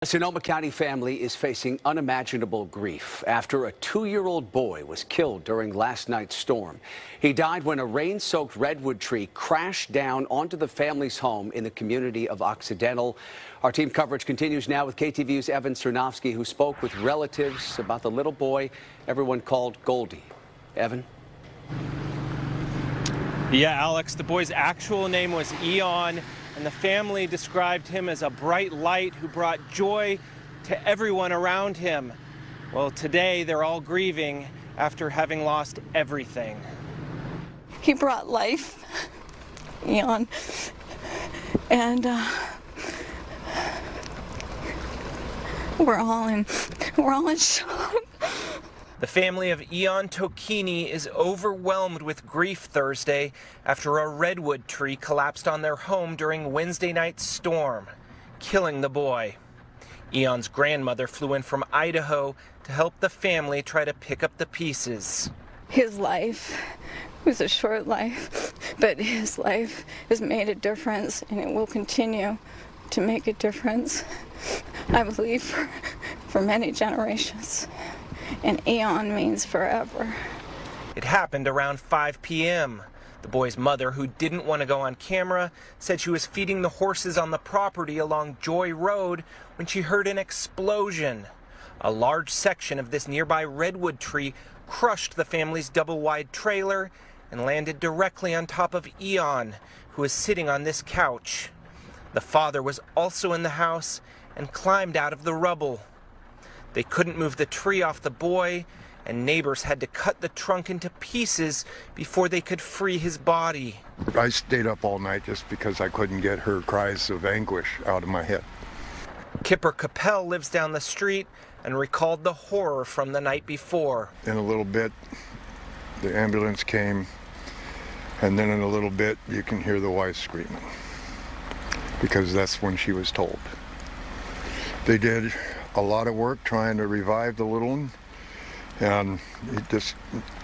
A Sonoma County family is facing unimaginable grief after a 2-year-old boy was killed during last night's storm. He died when a rain-soaked redwood tree crashed down onto the family's home in the community of Occidental. Our team coverage continues now with KTVU's Aeon Tocchini, who spoke with relatives about the little boy everyone called Goldie. Evan? Yeah, Alex, the boy's actual name was Aeon, and the family described him as a bright light who brought joy to everyone around him. Well, today they're all grieving after having lost everything. He brought life, Aeon, and we're all in shock. The family of Aeon Tocchini is overwhelmed with grief Thursday after a redwood tree collapsed on their home during Wednesday night's storm, killing the boy. Aeon's grandmother flew in from Idaho to help the family try to pick up the pieces. His life was a short life, but his life has made a difference, and it will continue to make a difference, I believe, for many generations. And Aeon means forever. It happened around 5 p.m. The boy's mother, who didn't want to go on camera, said she was feeding the horses on the property along Joy Road when she heard an explosion. A large section of this nearby redwood tree crushed the family's double-wide trailer and landed directly on top of Aeon, who was sitting on this couch. The father was also in the house and climbed out of the rubble. They couldn't move the tree off the boy, and neighbors had to cut the trunk into pieces before they could free his body. I stayed up all night just because I couldn't get her cries of anguish out of my head. Kipper Capel lives down the street and recalled the horror from the night before. In a little bit, the ambulance came, and then in a little bit, you can hear the wife screaming, because that's when she was told. They did a lot of work trying to revive the little one, and he just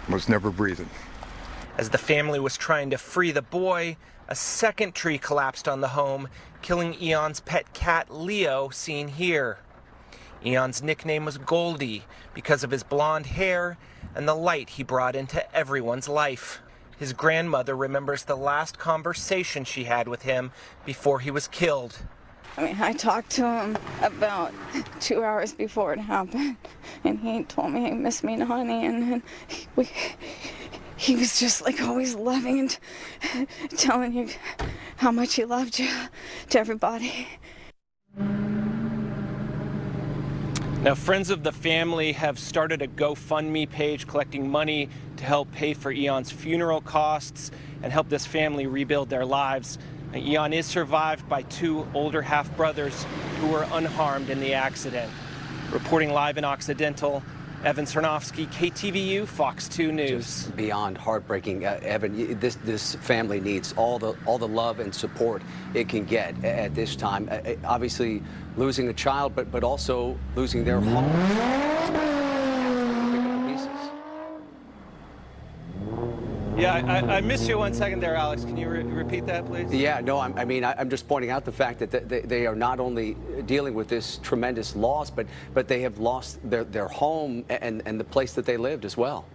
was never breathing. As the family was trying to free the boy, a second tree collapsed on the home, killing Aeon's pet cat, Leo, seen here. Aeon's nickname was Goldie because of his blonde hair and the light he brought into everyone's life. His grandmother remembers the last conversation she had with him before he was killed. I talked to him about 2 hours before it happened, and he told me he missed me, honey, and he was just like always loving and telling you how much he loved you to everybody. Now, friends of the family have started a GoFundMe page collecting money to help pay for Aeon's funeral costs and help this family rebuild their lives. Aeon is survived by 2 older half-brothers who were unharmed in the accident. Reporting live in Occidental, Aeon Tocchini, KTVU, Fox 2 News. Just beyond heartbreaking, Evan. This family needs all the love and support it can get at this time. Obviously, losing a child, but also losing their home. Yeah, I missed you 1 second there, Alex. Can you repeat that, please? Yeah, no, I'm just pointing out the fact that they are not only dealing with this tremendous loss, but they have lost their home and the place that they lived as well.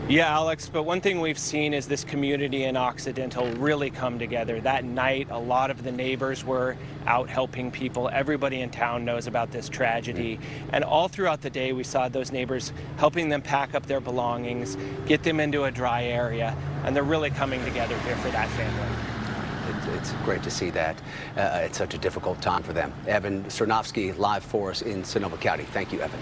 Yeah, Alex, but one thing we've seen is this community in Occidental really come together. That night, a lot of the neighbors were out helping people. Everybody in town knows about this tragedy. And all throughout the day, we saw those neighbors helping them pack up their belongings, get them into a dry area, and they're really coming together here for that family. It's great to see that. It's such a difficult time for them. Aeon Tocchini live for us in Sonoma County. Thank you, Evan.